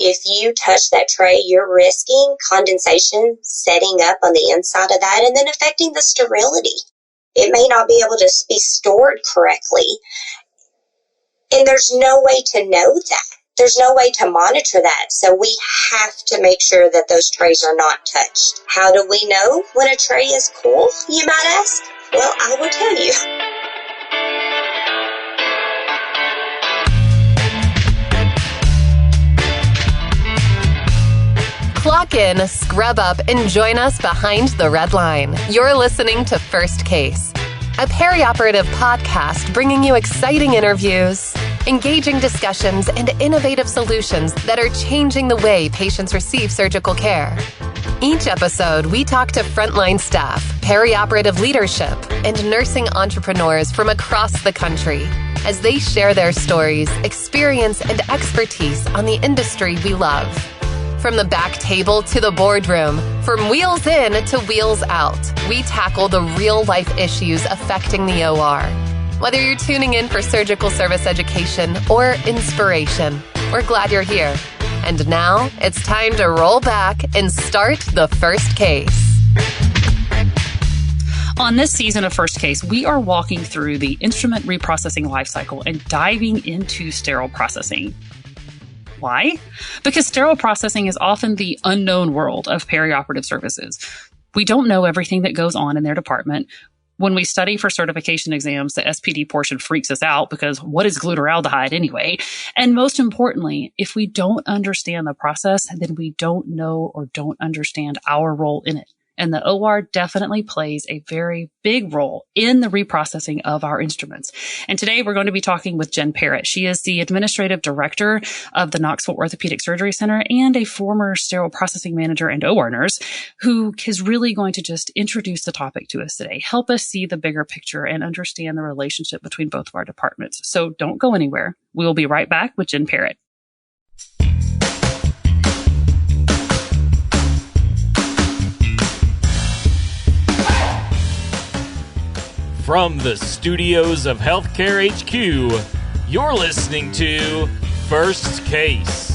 If you touch that tray, you're risking condensation setting up on the inside of that and then affecting the sterility. It may not be able to be stored correctly. And there's no way to know that. There's no way to monitor that. So we have to make sure that those trays are not touched. How do we know when a tray is cool, you might ask? Well, I will tell you. Clock in, scrub up, and join us behind the red line. You're listening to First Case, a perioperative podcast bringing you exciting interviews, engaging discussions, and innovative solutions that are changing the way patients receive surgical care. Each episode, we talk to frontline staff, perioperative leadership, and nursing entrepreneurs from across the country as they share their stories, experience, and expertise on the industry we love. From the back table to the boardroom, from wheels in to wheels out, we tackle the real-life issues affecting the OR. Whether you're tuning in for surgical service education or inspiration, we're glad you're here. And now, it's time to roll back and start the first case. On this season of First Case, we are walking through the instrument reprocessing lifecycle and diving into sterile processing. Why? Because sterile processing is often the unknown world of perioperative services. We don't know everything that goes on in their department. When we study for certification exams, the SPD portion freaks us out because what is glutaraldehyde anyway? And most importantly, if we don't understand the process, then we don't know or don't understand our role in it. And the OR definitely plays a very big role in the reprocessing of our instruments. And today we're going to be talking with Jen Parrott. She is the administrative director of the Knoxville Orthopedic Surgery Center and a former sterile processing manager and OR nurse who is really going to just introduce the topic to us today, help us see the bigger picture and understand the relationship between both of our departments. So don't go anywhere. We will be right back with Jen Parrott. From the studios of Healthcare HQ, you're listening to First Case.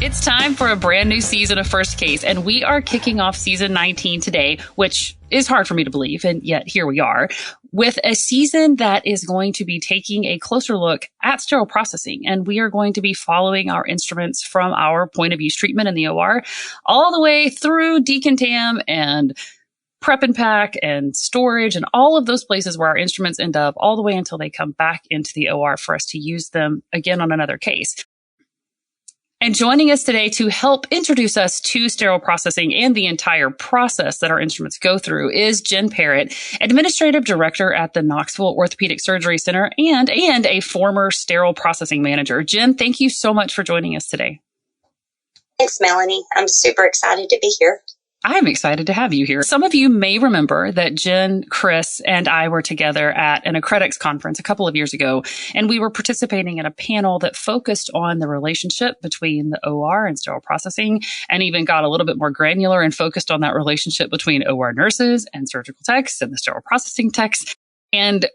It's time for a brand new season of First Case, and we are kicking off season 19 today, which is hard for me to believe, and yet here we are, with a season that is going to be taking a closer look at sterile processing. And we are going to be following our instruments from our point of use treatment in the OR all the way through decontam and prep and pack and storage and all of those places where our instruments end up, all the way until they come back into the OR for us to use them again on another case. And joining us today to help introduce us to sterile processing and the entire process that our instruments go through is Jen Parrott, Administrative Director at the Knoxville Orthopedic Surgery Center and a former sterile processing manager. Jen, thank you so much for joining us today. Thanks, Melanie. I'm super excited to be here. I'm excited to have you here. Some of you may remember that Jen, Chris, and I were together at an Acredics conference a couple of years ago, and we were participating in a panel that focused on the relationship between the OR and sterile processing, and even got a little bit more granular and focused on that relationship between OR nurses and surgical techs and the sterile processing techs. And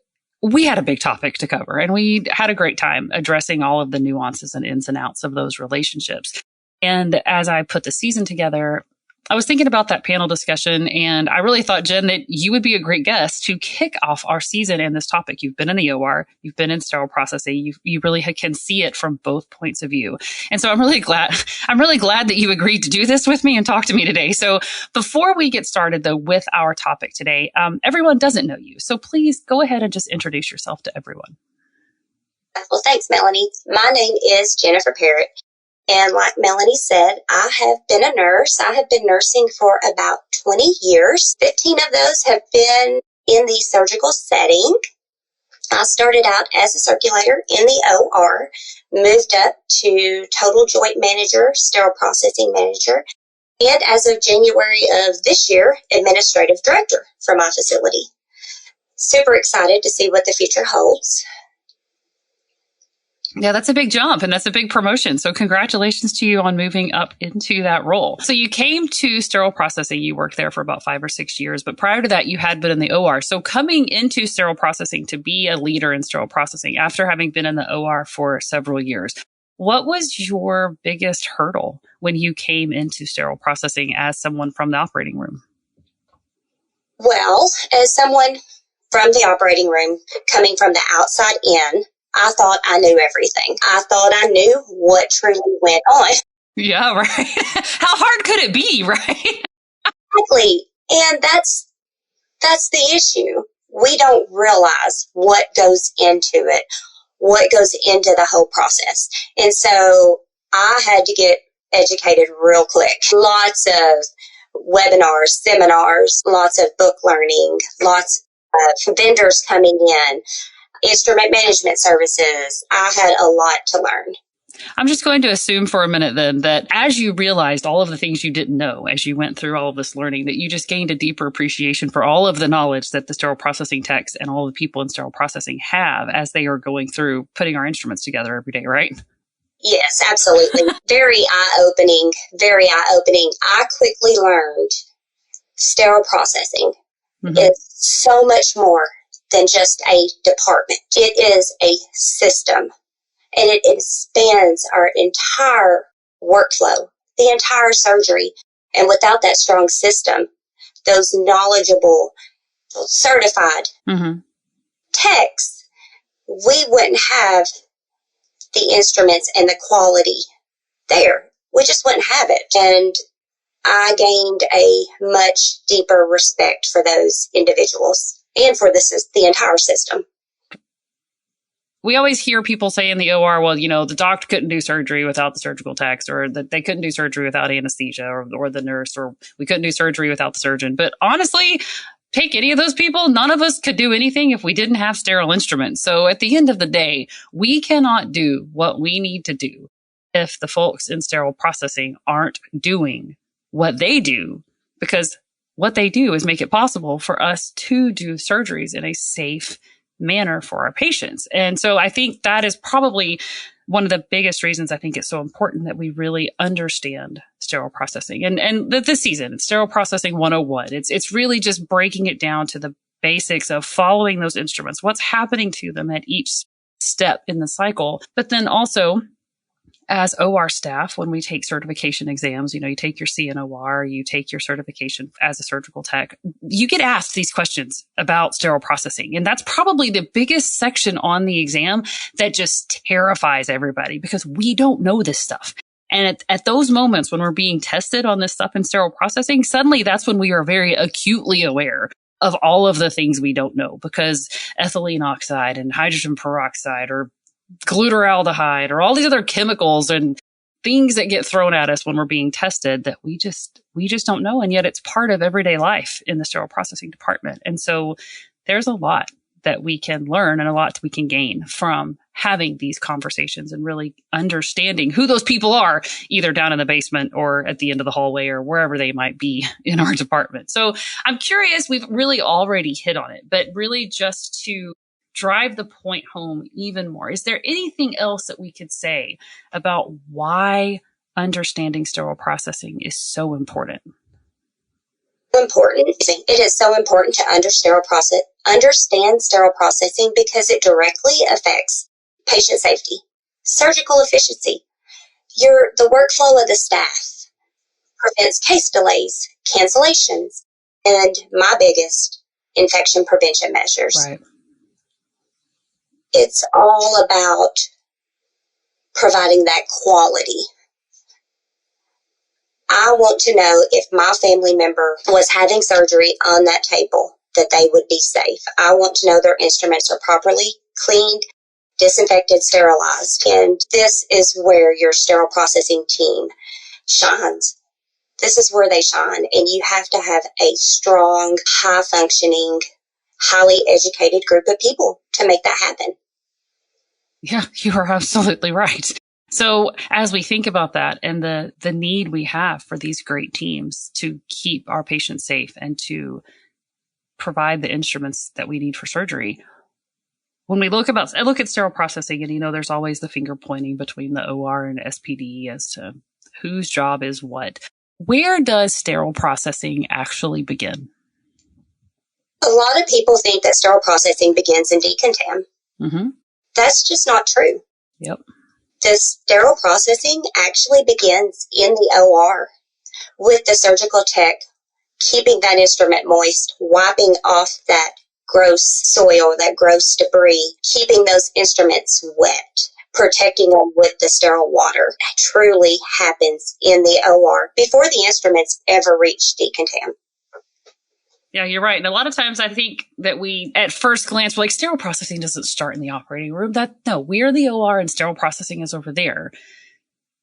we had a big topic to cover, and we had a great time addressing all of the nuances and ins and outs of those relationships. And as I put the season together, I was thinking about that panel discussion, and I really thought, Jen, that you would be a great guest to kick off our season in this topic. You've been in the OR, you've been in sterile processing, you really can see it from both points of view. And so I'm really glad that you agreed to do this with me and talk to me today. So before we get started, though, with our topic today, everyone doesn't know you. So please go ahead and just introduce yourself to everyone. Well, thanks, Melanie. My name is Jennifer Parrott. And like Melanie said, I have been a nurse. I have been nursing for about 20 years. 15 of those have been in the surgical setting. I started out as a circulator in the OR, moved up to total joint manager, sterile processing manager, and as of January of this year, administrative director for my facility. Super excited to see what the future holds. Yeah, that's a big jump and that's a big promotion. So congratulations to you on moving up into that role. So you came to sterile processing. You worked there for about 5 or 6 years, but prior to that, you had been in the OR. So coming into sterile processing to be a leader in sterile processing after having been in the OR for several years, what was your biggest hurdle when you came into sterile processing as someone from the operating room? Well, as someone from the operating room coming from the outside in, I thought I knew everything. I thought I knew what truly went on. Yeah, right. How hard could it be, right? Exactly. And that's the issue. We don't realize what goes into it, what goes into the whole process. And so I had to get educated real quick. Lots of webinars, seminars, lots of book learning, lots of vendors coming in, instrument management services. I had a lot to learn. I'm just going to assume for a minute then that as you realized all of the things you didn't know, as you went through all of this learning, that you just gained a deeper appreciation for all of the knowledge that the sterile processing techs and all the people in sterile processing have as they are going through putting our instruments together every day, right? Yes, absolutely. Very eye-opening, very eye-opening. I quickly learned sterile processing is so much more than just a department. It is a system, and it expands our entire workflow, the entire surgery. And without that strong system, those knowledgeable, certified techs, we wouldn't have the instruments and the quality there. We just wouldn't have it. And I gained a much deeper respect for those individuals and for the entire system. We always hear people say in the OR, well, you know, the doctor couldn't do surgery without the surgical techs, or that they couldn't do surgery without anesthesia, or the nurse, or we couldn't do surgery without the surgeon. But honestly, take any of those people, none of us could do anything if we didn't have sterile instruments. So at the end of the day, we cannot do what we need to do if the folks in sterile processing aren't doing what they do, because what they do is make it possible for us to do surgeries in a safe manner for our patients. And so I think that is probably one of the biggest reasons I think it's so important that we really understand sterile processing. And this season, it's Sterile Processing 101. It's really just breaking it down to the basics of following those instruments, what's happening to them at each step in the cycle. But then also, as OR staff, when we take certification exams, you know, you take your CNOR, you take your certification as a surgical tech, you get asked these questions about sterile processing. And that's probably the biggest section on the exam that just terrifies everybody because we don't know this stuff. And at those moments when we're being tested on this stuff in sterile processing, suddenly that's when we are very acutely aware of all of the things we don't know, because ethylene oxide and hydrogen peroxide or glutaraldehyde or all these other chemicals and things that get thrown at us when we're being tested that we just don't know. And yet it's part of everyday life in the sterile processing department. And so there's a lot that we can learn and a lot we can gain from having these conversations and really understanding who those people are, either down in the basement or at the end of the hallway or wherever they might be in our department. So I'm curious, we've really already hit on it, but really just to drive the point home even more, is there anything else that we could say about why understanding sterile processing is so important? It is so important to understand sterile processing because it directly affects patient safety, surgical efficiency, the workflow of the staff, prevents case delays, cancellations, and my biggest, infection prevention measures. Right. It's all about providing that quality. I want to know if my family member was having surgery on that table, that they would be safe. I want to know their instruments are properly cleaned, disinfected, sterilized. And this is where your sterile processing team shines. This is where they shine. And you have to have a strong, high-functioning, highly educated group of people to make that happen. Yeah, you are absolutely right. So as we think about that and the need we have for these great teams to keep our patients safe and to provide the instruments that we need for surgery, when we look at sterile processing, and there's always the finger pointing between the OR and SPD as to whose job is what. Where does sterile processing actually begin? A lot of people think that sterile processing begins in decontam. Mm-hmm. That's just not true. Yep. The sterile processing actually begins in the OR with the surgical tech keeping that instrument moist, wiping off that gross soil, that gross debris, keeping those instruments wet, protecting them with the sterile water. It truly happens in the OR before the instruments ever reach decontam. Yeah, you're right. And a lot of times I think that we, at first glance, we're like, sterile processing doesn't start in the operating room. No, we're the OR and sterile processing is over there.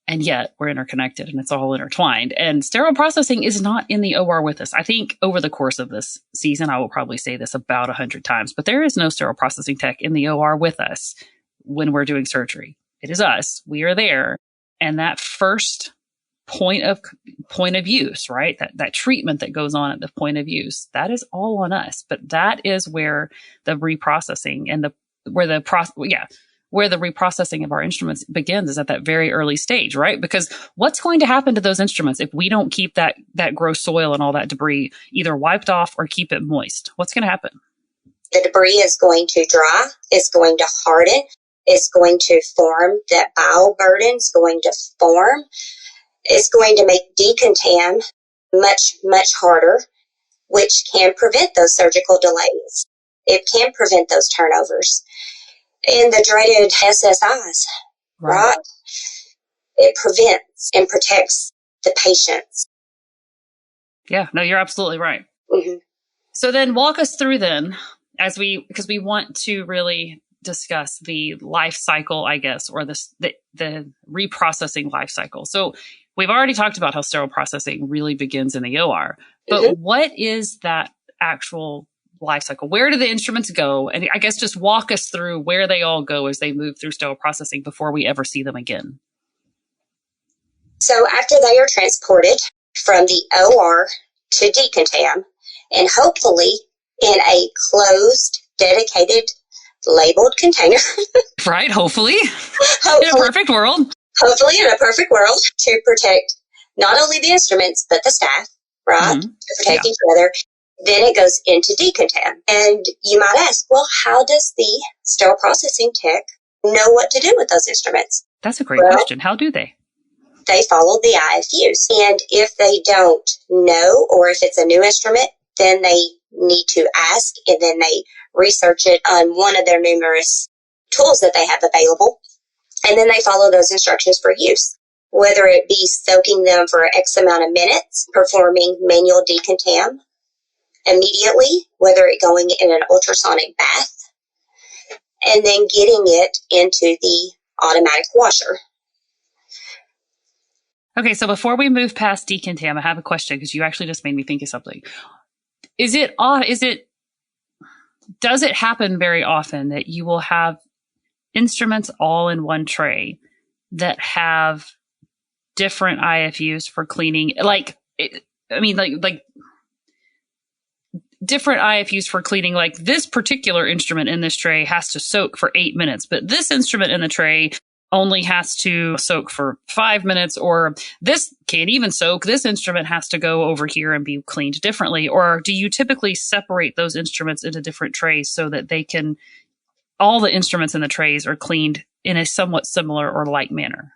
And yet we're interconnected and it's all intertwined. And sterile processing is not in the OR with us. I think over the course of this season, I will probably say this about 100 times, but there is no sterile processing tech in the OR with us when we're doing surgery. It is us. We are there. And that first point of use, right? That treatment that goes on at the point of use, that is all on us. But that is where the reprocessing and where the reprocessing of our instruments begins, is at that very early stage, right? Because what's going to happen to those instruments if we don't keep that gross soil and all that debris either wiped off or keep it moist? What's going to happen? The debris is going to dry, it's going to harden, it's going to form, that bile burden is going to form. It's going to make decontam much, much harder, which can prevent those surgical delays. It can prevent those turnovers. And the dreaded SSIs, right? It prevents and protects the patients. Yeah, no, you're absolutely right. Mm-hmm. So then walk us through then, because we want to really discuss the life cycle, I guess, or the reprocessing life cycle. So we've already talked about how sterile processing really begins in the OR, but what is that actual life cycle? Where do the instruments go? And I guess just walk us through where they all go as they move through sterile processing before we ever see them again. So after they are transported from the OR to decontam, and hopefully in a closed, dedicated, labeled container. Right, hopefully. In a perfect world. Hopefully in a perfect world, to protect not only the instruments, but the staff, right? Mm-hmm. To protect each other. Then it goes into decontam. And you might ask, well, how does the sterile processing tech know what to do with those instruments? That's a great question. How do they? They follow the IFUs. And if they don't know, or if it's a new instrument, then they need to ask, and then they research it on one of their numerous tools that they have available. And then they follow those instructions for use, whether it be soaking them for X amount of minutes, performing manual decontam immediately, whether it going in an ultrasonic bath, and then getting it into the automatic washer. Okay, so before we move past decontam, I have a question, because you actually just made me think of something. Does it happen very often that you will have instruments all in one tray that have different IFUs for cleaning? Different IFUs for cleaning, like this particular instrument in this tray has to soak for 8 minutes, but this instrument in the tray only has to soak for 5 minutes, or this can't even soak. This instrument has to go over here and be cleaned differently. Or do you typically separate those instruments into different trays so that all the instruments in the trays are cleaned in a somewhat similar or like manner?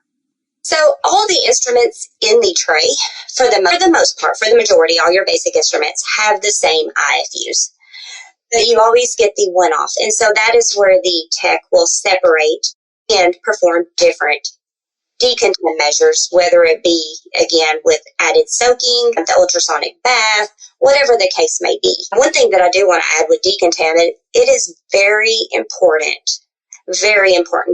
So all the instruments in the tray, for the most part, for the majority, all your basic instruments have the same IFUs. But you always get the one-off. And so that is where the tech will separate and perform different decontam measures, whether it be, again, with added soaking, the ultrasonic bath, whatever the case may be. One thing that I do want to add with decontam, it is very important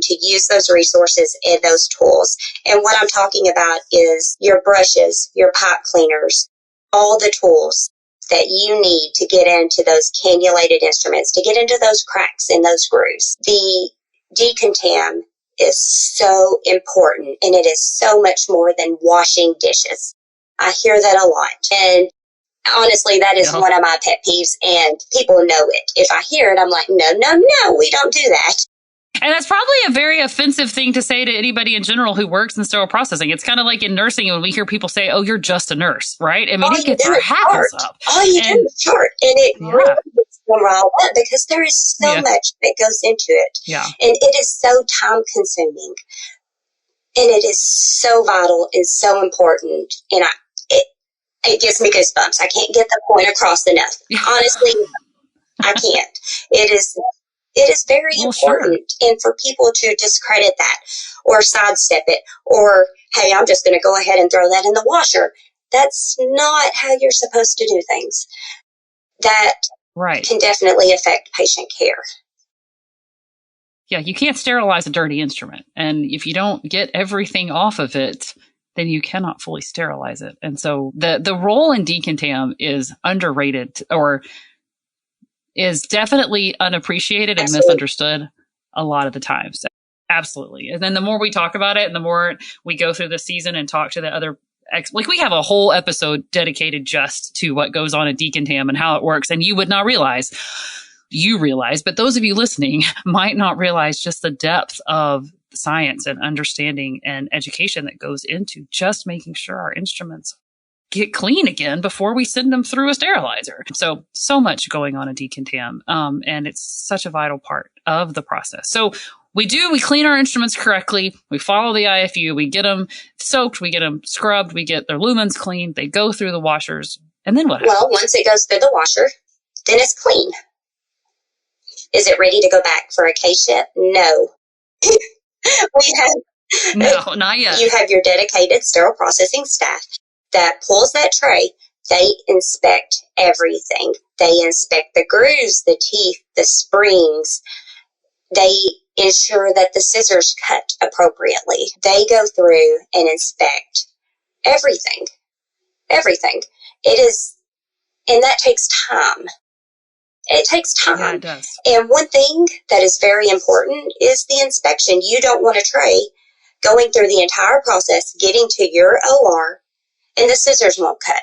to use those resources and those tools. And what I'm talking about is your brushes, your pipe cleaners, all the tools that you need to get into those cannulated instruments, to get into those cracks in those grooves. The decontam is so important, and it is so much more than washing dishes. I hear that a lot. And Honestly, that is one of my pet peeves, and people know it. If I hear it, I'm like, no, we don't do that. And that's probably a very offensive thing to say to anybody in general who works in sterile processing. It's kind of like in nursing when we hear people say, oh, you're just a nurse, right? I mean, it gets our hackles up. All you do is chart, and it really gets them riled up because there is so much that goes into it. Yeah. And it is so time-consuming, and it is so vital and so important, and it gives me goosebumps. I can't get the point across enough. Honestly, I can't. It is very important. And for people to discredit that or sidestep it or, hey, I'm just going to go ahead and throw that in the washer. That's not how you're supposed to do things. That can definitely affect patient care. Yeah, you can't sterilize a dirty instrument. And if you don't get everything off of it, then you cannot fully sterilize it. And so the role in decontam is underrated or is definitely unappreciated and misunderstood a lot of the times. Absolutely. And then the more we talk about it and the more we go through the season and talk to the other like we have a whole episode dedicated just to what goes on in decontam and how it works. And you would not realize, but those of you listening might not realize just the depth of science and understanding and education that goes into just making sure our instruments get clean again before we send them through a sterilizer. So much going on in decontam. And it's such a vital part of the process. So we clean our instruments correctly. We follow the IFU. We get them soaked. We get them scrubbed. We get their lumens cleaned. They go through the washers. And then what happens? Well, once it goes through the washer, then it's clean. Is it ready to go back for a case yet? No. No, not yet. You have your dedicated sterile processing staff that pulls that tray. They inspect everything. They inspect the grooves, the teeth, the springs. They ensure that the scissors cut appropriately. They go through and inspect everything. Everything. And that takes time. It takes time. Yeah, it does. And one thing that is very important is the inspection. You don't want a tray going through the entire process, getting to your OR, and the scissors won't cut.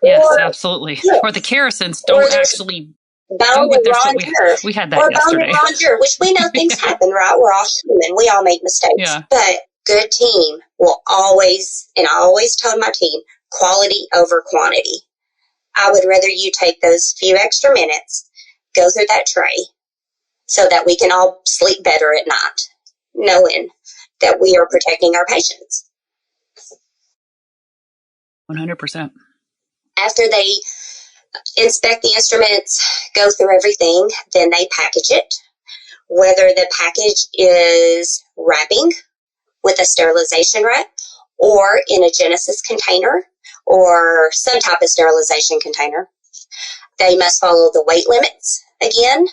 Yes, absolutely. Yeah. Or the kerosins don't actually bone and rondure. We had that yesterday. Bone and rondure, which we know things happen, right? We're all human. We all make mistakes. Yeah. But good team will always, and I always tell my team, quality over quantity. I would rather you take those few extra minutes, go through that tray, so that we can all sleep better at night, knowing that we are protecting our patients. 100%. After they inspect the instruments, go through everything, then they package it. Whether the package is wrapping with a sterilization wrap or in a Genesis container or some type of sterilization container, they must follow the weight limits again,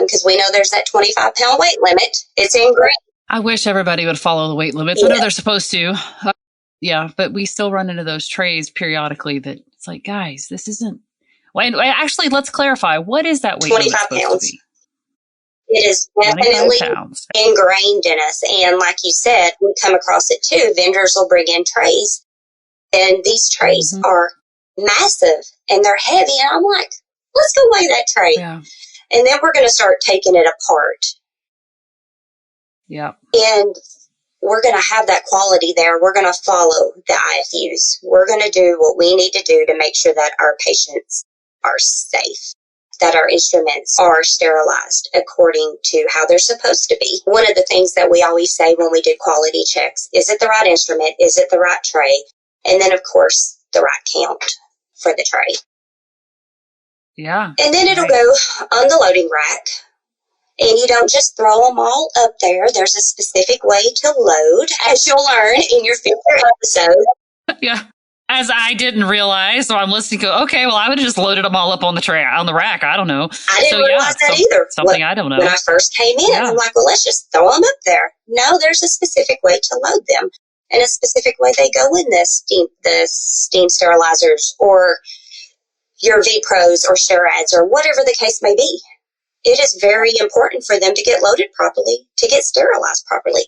because we know there's that 25-pound weight limit. It's ingrained. I wish everybody would follow the weight limits. Yeah. I know they're supposed to. Yeah, but we still run into those trays periodically that it's like, guys, this isn't. Well, actually, let's clarify. What is that weight limit supposed pounds. To be? It is definitely ingrained in us. And like you said, we come across it too. Vendors will bring in trays. And these trays are massive and they're heavy. And I'm like, let's go weigh that tray. Yeah. And then we're going to start taking it apart. Yeah. And we're going to have that quality there. We're going to follow the IFUs. We're going to do what we need to do to make sure that our patients are safe, that our instruments are sterilized according to how they're supposed to be. One of the things that we always say when we do quality checks, is it the right instrument? Is it the right tray? And then, of course, the right count for the tray. Yeah. And then it'll go on the loading rack. And you don't just throw them all up there. There's a specific way to load, as you'll learn in your future episode. Yeah. As I didn't realize, so I'm listening to, okay, well, I would have just loaded them all up on the rack. I don't know. I didn't realize that either. Something I don't know. When I first came in, I'm like, well, let's just throw them up there. No, there's a specific way to load them. And a specific way they go in the steam sterilizers or your V-Pros or Sherads or whatever the case may be. It is very important for them to get loaded properly, to get sterilized properly.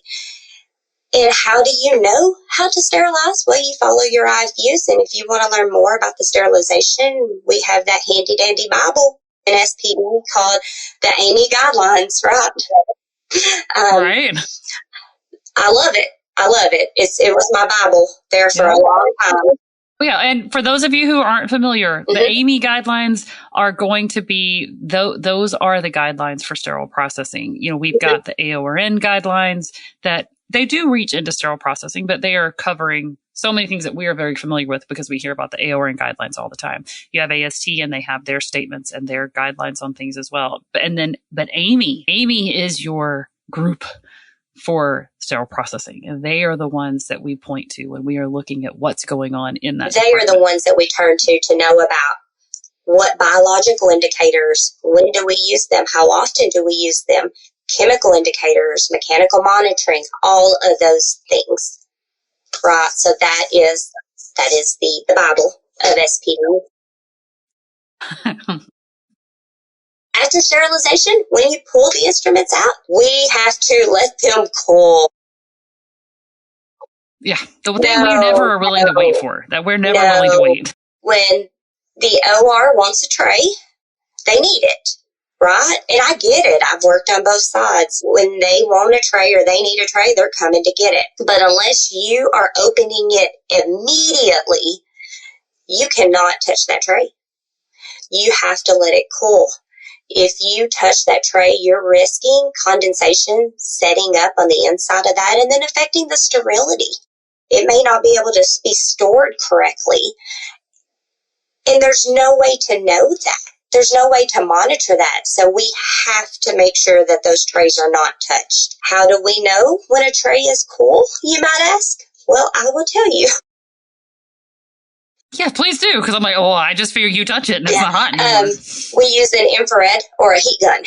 And how do you know how to sterilize? Well, you follow your IFUs. And if you want to learn more about the sterilization, we have that handy dandy Bible in SPD called the 𝗱𝗎guidelines, right? Right. I love it. It was my Bible there for a long time. Yeah, and for those of you who aren't familiar, the 𝗱𝗎 guidelines are going to be, those are the guidelines for sterile processing. You know, we've got the AORN guidelines that they do reach into sterile processing, but they are covering so many things that we are very familiar with because we hear about the AORN guidelines all the time. You have AST and they have their statements and their guidelines on things as well. But 𝗱𝗎 is your group for sterile processing. And they are the ones that we point to when we are looking at what's going on in that department. They are the ones that we turn to know about what biological indicators, when do we use them, how often do we use them, chemical indicators, mechanical monitoring, all of those things. Right. So that is the Bible of SPD. After sterilization, when you pull the instruments out, we have to let them cool. Yeah, the thing we never are willing to wait for. That we're never willing to wait. When the OR wants a tray, they need it, right? And I get it. I've worked on both sides. When they want a tray or they need a tray, they're coming to get it. But unless you are opening it immediately, you cannot touch that tray. You have to let it cool. If you touch that tray, you're risking condensation setting up on the inside of that and then affecting the sterility. It may not be able to be stored correctly. And there's no way to know that. There's no way to monitor that. So we have to make sure that those trays are not touched. How do we know when a tray is cool, you might ask? Well, I will tell you. Yeah, please do, because I'm like, oh, I just figured you touch it and it's not hot anymore. We use an infrared or a heat gun.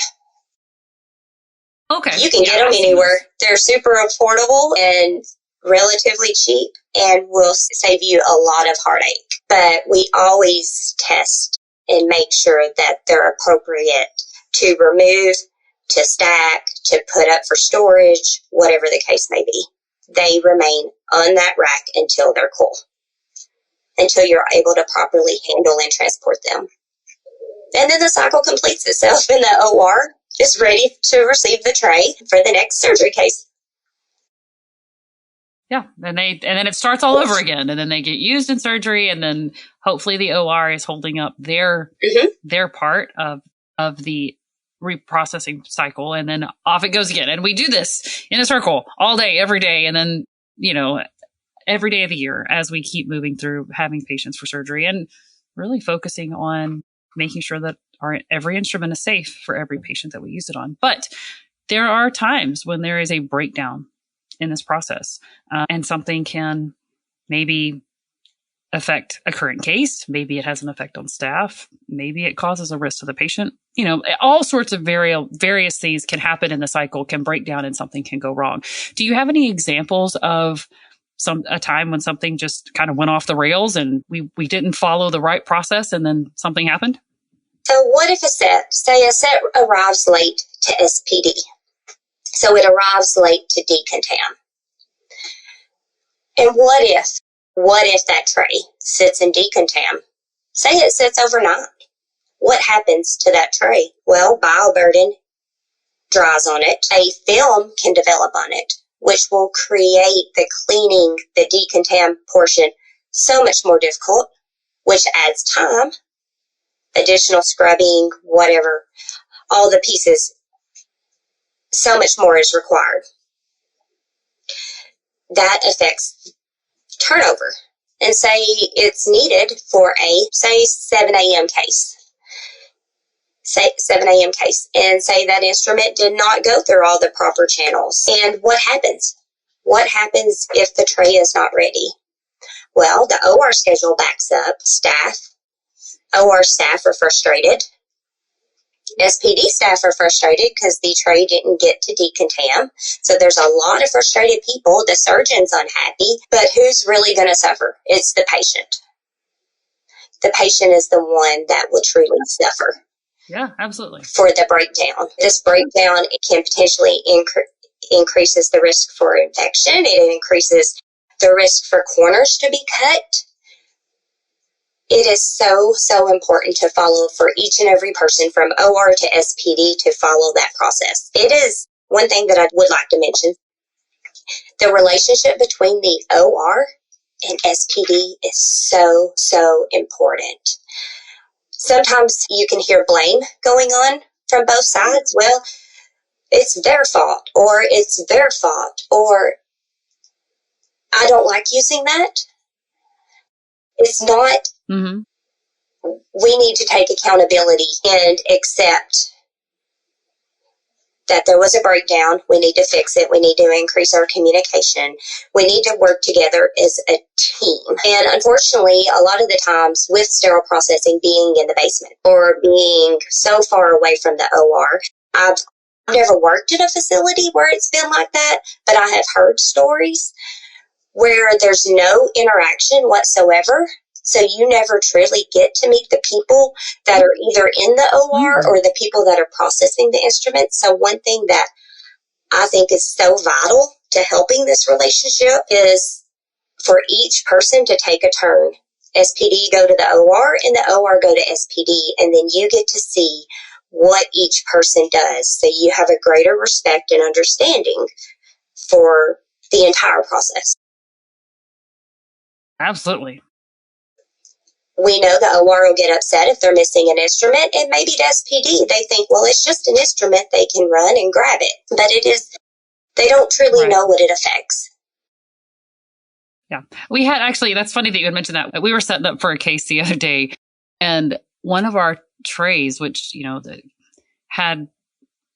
Okay. You can get them anywhere. They're super affordable and relatively cheap and will save you a lot of heartache. But we always test and make sure that they're appropriate to remove, to stack, to put up for storage, whatever the case may be. They remain on that rack until they're cool, until you're able to properly handle and transport them. And then the cycle completes itself and the OR is ready to receive the tray for the next surgery case. Yeah, and then it starts all over again, and then they get used in surgery, and then hopefully the OR is holding up their part of the reprocessing cycle, and then off it goes again. And we do this in a circle all day, every day, and then, you know, every day of the year as we keep moving through having patients for surgery and really focusing on making sure that every instrument is safe for every patient that we use it on. But there are times when there is a breakdown in this process, and something can maybe affect a current case. Maybe it has an effect on staff. Maybe it causes a risk to the patient. You know, all sorts of various things can happen in the cycle, can break down, and something can go wrong. Do you have any examples of a time when something just kind of went off the rails and we didn't follow the right process and then something happened? So what if a set arrives late to SPD? So it arrives late to decontam. And what if that tray sits in decontam? Say it sits overnight. What happens to that tray? Well, bioburden dries on it. A film can develop on it, which will create the cleaning, the decontam portion so much more difficult, which adds time, additional scrubbing, whatever, all the pieces. So much more is required. That affects turnover. And say it's needed for a, say, 7 a.m. case. Say 7 a.m. case. And say that instrument did not go through all the proper channels. And what happens? What happens if the tray is not ready? Well, the OR schedule backs up. OR staff are frustrated. SPD staff are frustrated because the tray didn't get to decontam. So there's a lot of frustrated people. The surgeon's unhappy, but who's really going to suffer? It's the patient. The patient is the one that will truly suffer. Yeah, absolutely. For the breakdown. This breakdown, it can potentially increases the risk for infection. It increases the risk for corners to be cut. It is so, so important to follow for each and every person from OR to SPD to follow that process. It is one thing that I would like to mention. The relationship between the OR and SPD is so, so important. Sometimes you can hear blame going on from both sides. Well, it's their fault, or it's their fault, or I don't like using that. It's not. Mm-hmm. We need to take accountability and accept that there was a breakdown. We need to fix it. We need to increase our communication. We need to work together as a team. And unfortunately, a lot of the times with sterile processing being in the basement or being so far away from the OR, I've never worked in a facility where it's been like that, but I have heard stories where there's no interaction whatsoever. So you never truly get to meet the people that are either in the OR or the people that are processing the instruments. So one thing that I think is so vital to helping this relationship is for each person to take a turn. SPD go to the OR and the OR go to SPD, and then you get to see what each person does. So you have a greater respect and understanding for the entire process. Absolutely. We know the OR will get upset if they're missing an instrument, and maybe the SPD, they think, well, it's just an instrument, they can run and grab it. But it is, they don't truly know what it affects. Yeah. We had actually, that's funny that you had mentioned that. We were setting up for a case the other day, and one of our trays, which, that had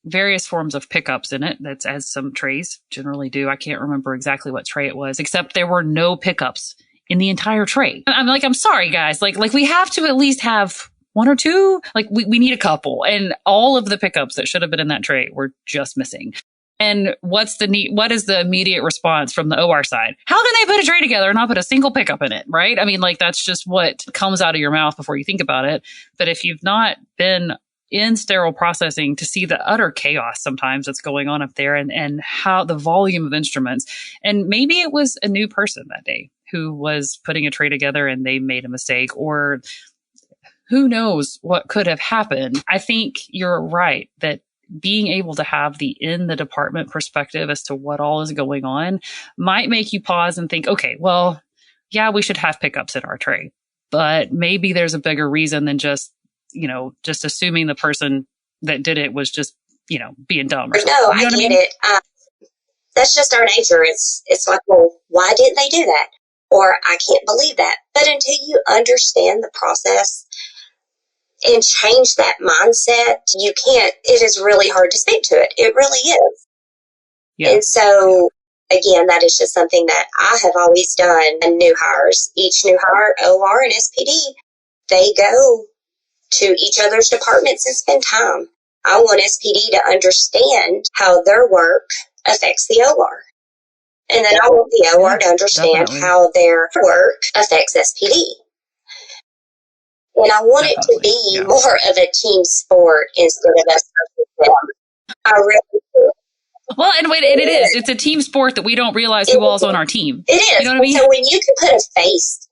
various forms of pickups in it, that's as some trays generally do. I can't remember exactly what tray it was, except there were no pickups in the entire tray. I'm like, I'm sorry, guys. Like we have to at least have one or two. Like we need a couple. And all of the pickups that should have been in that tray were just missing. And what is the immediate response from the OR side? How can they put a tray together and not put a single pickup in it, right? I mean, like that's just what comes out of your mouth before you think about it. But if you've not been in sterile processing to see the utter chaos sometimes that's going on up there and how the volume of instruments, and maybe it was a new person that day who was putting a tray together and they made a mistake, or who knows what could have happened. I think you're right that being able to have the in the department perspective as to what all is going on might make you pause and think, okay, well, yeah, we should have pickups in our tray, but maybe there's a bigger reason than just assuming the person that did it was just, being dumb. Or no, I get it. That's just our nature. It's like, well, why didn't they do that? Or I can't believe that. But until you understand the process and change that mindset, you can't, it is really hard to speak to it. It really is. Yeah. And so, again, that is just something that I have always done. And new hires, each new hire, OR and SPD, they go to each other's departments and spend time. I want SPD to understand how their work affects the OR. And then I want the OR to understand how their work affects SPD. And I want it to be more of a team sport instead of us versus them. I really do. Well, and it is. It's a team sport that we don't realize who all's on our team. It is. You know what I mean? So when you can put a face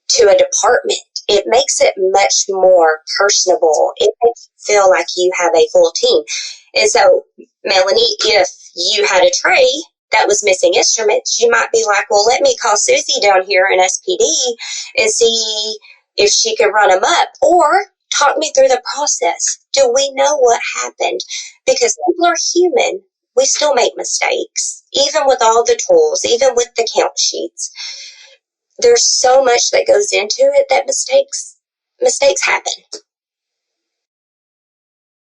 to a department, it makes it much more personable. It makes you feel like you have a full team. And so, Melanie, if you had a tray that was missing instruments, you might be like, well, let me call Susie down here in SPD and see if she can run them up, or talk me through the process. Do we know what happened? Because people are human. We still make mistakes, even with all the tools, even with the count sheets. There's so much that goes into it that mistakes happen.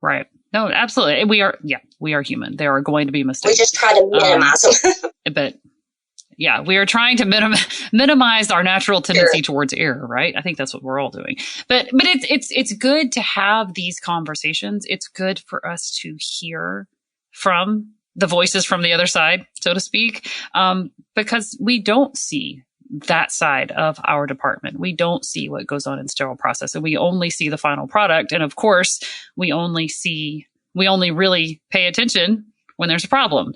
Right. No, absolutely. We are human. There are going to be mistakes. We just try to minimize them. But yeah, we are trying to minimize our natural tendency towards error, right? I think that's what we're all doing. But it's good to have these conversations. It's good for us to hear from the voices from the other side, so to speak, because we don't see that side of our department. We don't see what goes on in sterile process, and we only see the final product. And of course, we only really pay attention when there's a problem.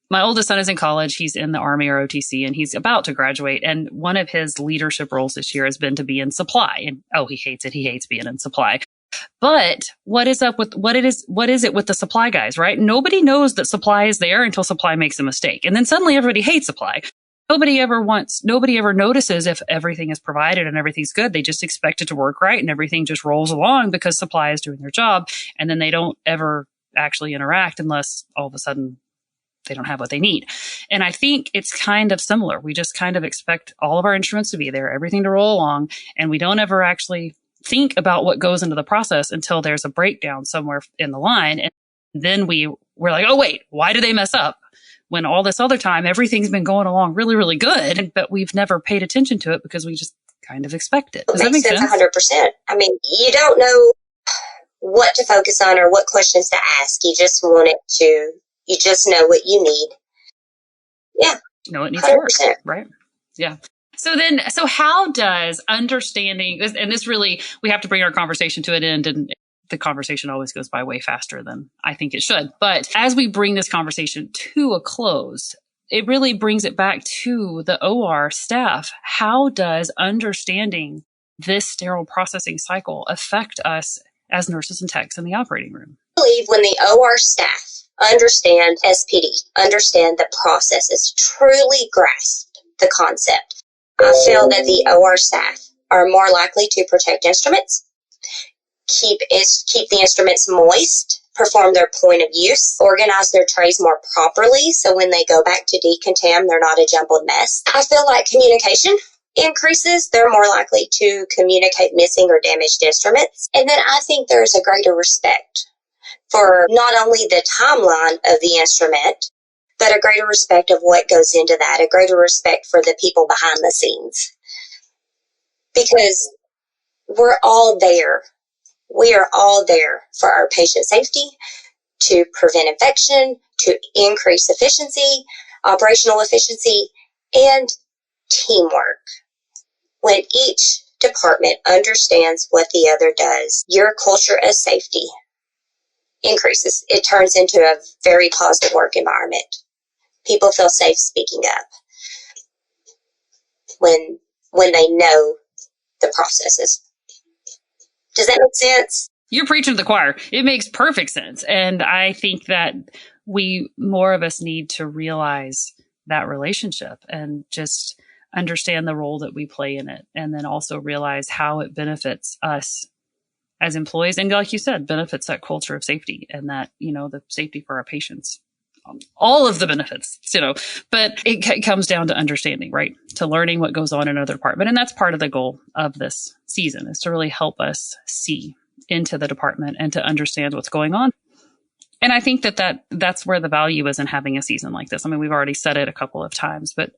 My oldest son is in college. He's in the Army or OTC, and he's about to graduate. And one of his leadership roles this year has been to be in supply. And he hates it. He hates being in supply. But what is it with the supply guys, right? Nobody knows that supply is there until supply makes a mistake. And then suddenly everybody hates supply. Nobody ever notices if everything is provided and everything's good. They just expect it to work right, and everything just rolls along because supply is doing their job. And then they don't ever actually interact unless all of a sudden they don't have what they need. And I think it's kind of similar. We just kind of expect all of our instruments to be there, everything to roll along, and we don't ever actually think about what goes into the process until there's a breakdown somewhere in the line. And then we're like, oh, wait, why did they mess up? When all this other time, everything's been going along really, really good, but we've never paid attention to it because we just kind of expect it. Does that make sense? 100%. I mean, you don't know what to focus on or what questions to ask. You just you just know what you need. Yeah. Know it needs 100%. To work, right? Yeah. So how does understanding, and this really, we have to bring our conversation to an end, and the conversation always goes by way faster than I think it should. But as we bring this conversation to a close, it really brings it back to the OR staff. How does understanding this sterile processing cycle affect us as nurses and techs in the operating room? I believe when the OR staff understand SPD, understand the processes, truly grasp the concept, I feel that the OR staff are more likely to protect instruments, keep the instruments moist, perform their point of use, organize their trays more properly so when they go back to decontam, they're not a jumbled mess. I feel like communication increases. They're more likely to communicate missing or damaged instruments. And then I think there's a greater respect for not only the timeline of the instrument, but a greater respect of what goes into that, a greater respect for the people behind the scenes. Because we're all there. We are all there for our patient safety, to prevent infection, to increase efficiency, operational efficiency, and teamwork. When each department understands what the other does, your culture of safety increases. It turns into a very positive work environment. People feel safe speaking up when they know the processes. Does that make sense? You're preaching to the choir. It makes perfect sense. And I think that more of us need to realize that relationship and just understand the role that we play in it. And then also realize how it benefits us as employees. And like you said, benefits that culture of safety and that, the safety for our patients. All of the benefits, but it comes down to understanding, right? To learning what goes on in another department. And that's part of the goal of this season, is to really help us see into the department and to understand what's going on. And I think that's where the value is in having a season like this. I mean, we've already said it a couple of times, but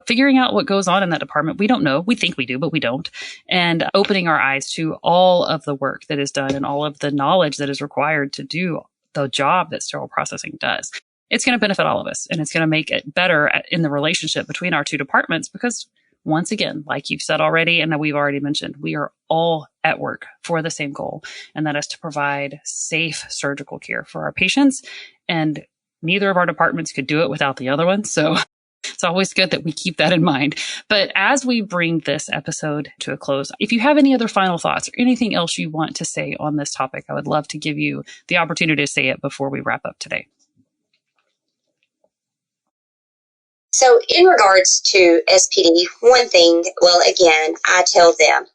figuring out what goes on in that department, we don't know. We think we do, but we don't. And opening our eyes to all of the work that is done and all of the knowledge that is required to do the job that sterile processing does. It's going to benefit all of us, and it's going to make it better in the relationship between our two departments because, once again, like you've said already and that we've already mentioned, we are all at work for the same goal, and that is to provide safe surgical care for our patients. And neither of our departments could do it without the other one. So it's always good that we keep that in mind. But as we bring this episode to a close, if you have any other final thoughts or anything else you want to say on this topic, I would love to give you the opportunity to say it before we wrap up today. So in regards to SPD, one thing, again, I tell them,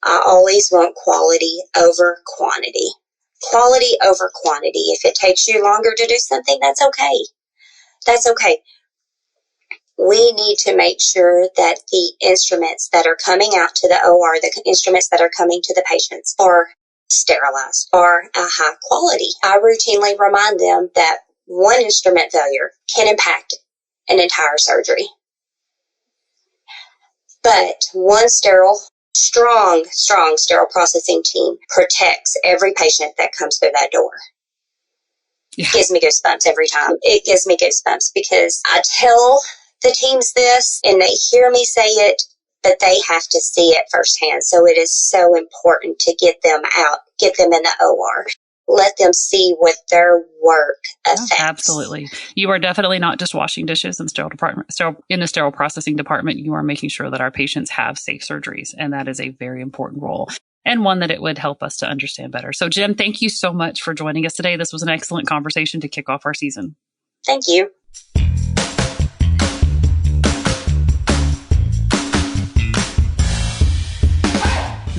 I always want quality over quantity. Quality over quantity. If it takes you longer to do something, that's okay. That's okay. We need to make sure that the instruments that are coming out to the OR, the instruments that are coming to the patients, are sterilized, are a high quality. I routinely remind them that one instrument failure can impact an entire surgery. But one strong sterile processing team protects every patient that comes through that door. Yeah. It gives me goosebumps every time. It gives me goosebumps because I tell the teams this and they hear me say it, but they have to see it firsthand. So it is so important to get them out, get them in the OR. let them see what their work affects. Oh, absolutely. You are definitely not just washing dishes in in the sterile processing department. You are making sure that our patients have safe surgeries. And that is a very important role, and one that it would help us to understand better. So Jen, thank you so much for joining us today. This was an excellent conversation to kick off our season. Thank you.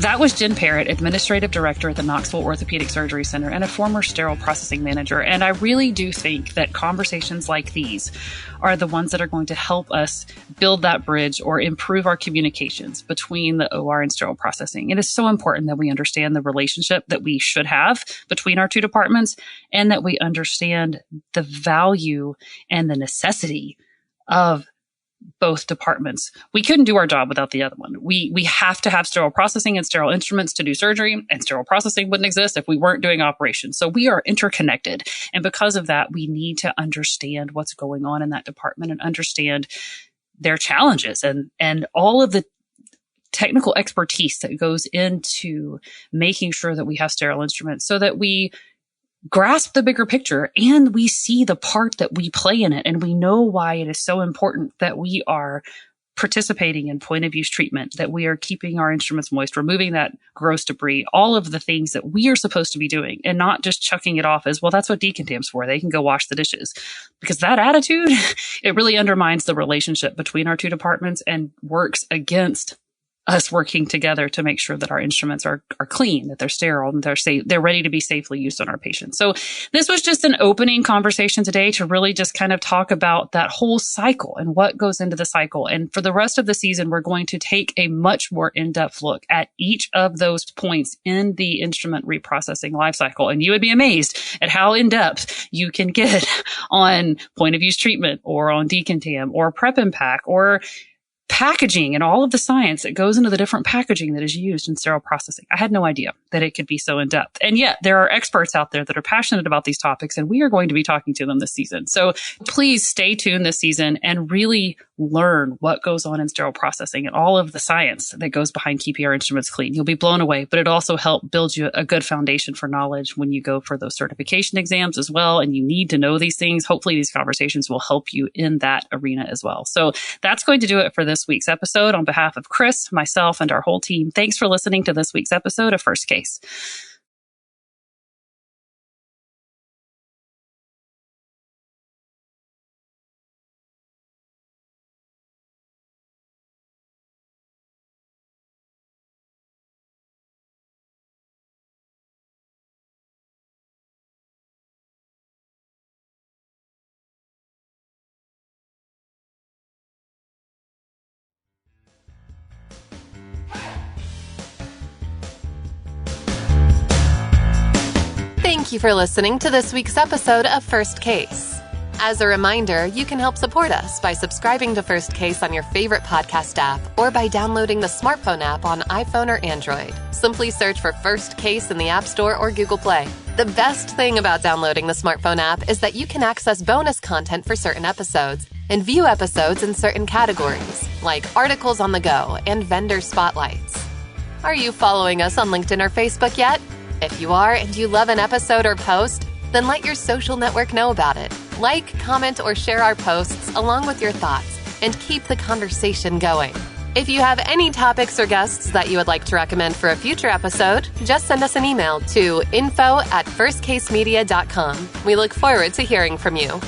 That was Jen Parrott, Administrative Director at the Knoxville Orthopedic Surgery Center and a former sterile processing manager. And I really do think that conversations like these are the ones that are going to help us build that bridge or improve our communications between the OR and sterile processing. It is so important that we understand the relationship that we should have between our two departments, and that we understand the value and the necessity of both departments. We couldn't do our job without the other one. We have to have sterile processing and sterile instruments to do surgery, and sterile processing wouldn't exist if we weren't doing operations. So we are interconnected. And because of that, we need to understand what's going on in that department and understand their challenges and all of the technical expertise that goes into making sure that we have sterile instruments so that we grasp the bigger picture and we see the part that we play in it. And we know why it is so important that we are participating in point of use treatment, that we are keeping our instruments moist, removing that gross debris, all of the things that we are supposed to be doing, and not just chucking it off as, well, that's what decontamin's for. They can go wash the dishes. Because that attitude, it really undermines the relationship between our two departments and works against us working together to make sure that our instruments are clean, that they're sterile, and they're ready to be safely used on our patients. So this was just an opening conversation today to really just kind of talk about that whole cycle and what goes into the cycle. And for the rest of the season, we're going to take a much more in-depth look at each of those points in the instrument reprocessing lifecycle. And you would be amazed at how in-depth you can get on point of use treatment, or on decontam, or prep and pack, or packaging, and all of the science that goes into the different packaging that is used in sterile processing. I had no idea that it could be so in depth. And yet there are experts out there that are passionate about these topics, and we are going to be talking to them this season. So please stay tuned this season and really learn what goes on in sterile processing and all of the science that goes behind keeping our instruments clean. You'll be blown away, but it also helps build you a good foundation for knowledge when you go for those certification exams as well. And you need to know these things. Hopefully these conversations will help you in that arena as well. So that's going to do it for this week's episode. On behalf of Chris, myself, and our whole team, thanks for listening to this week's episode of First Case. Thank you for listening to this week's episode of First Case. As a reminder, you can help support us by subscribing to First Case on your favorite podcast app, or by downloading the smartphone app on iPhone or Android. Simply search for First Case in the App Store or Google Play. The best thing about downloading the smartphone app is that you can access bonus content for certain episodes and view episodes in certain categories, like articles on the go and vendor spotlights. Are you following us on LinkedIn or Facebook yet? If you are and you love an episode or post, then let your social network know about it. Like, comment, or share our posts along with your thoughts, and keep the conversation going. If you have any topics or guests that you would like to recommend for a future episode, just send us an email to info@firstcasemedia.com. We look forward to hearing from you.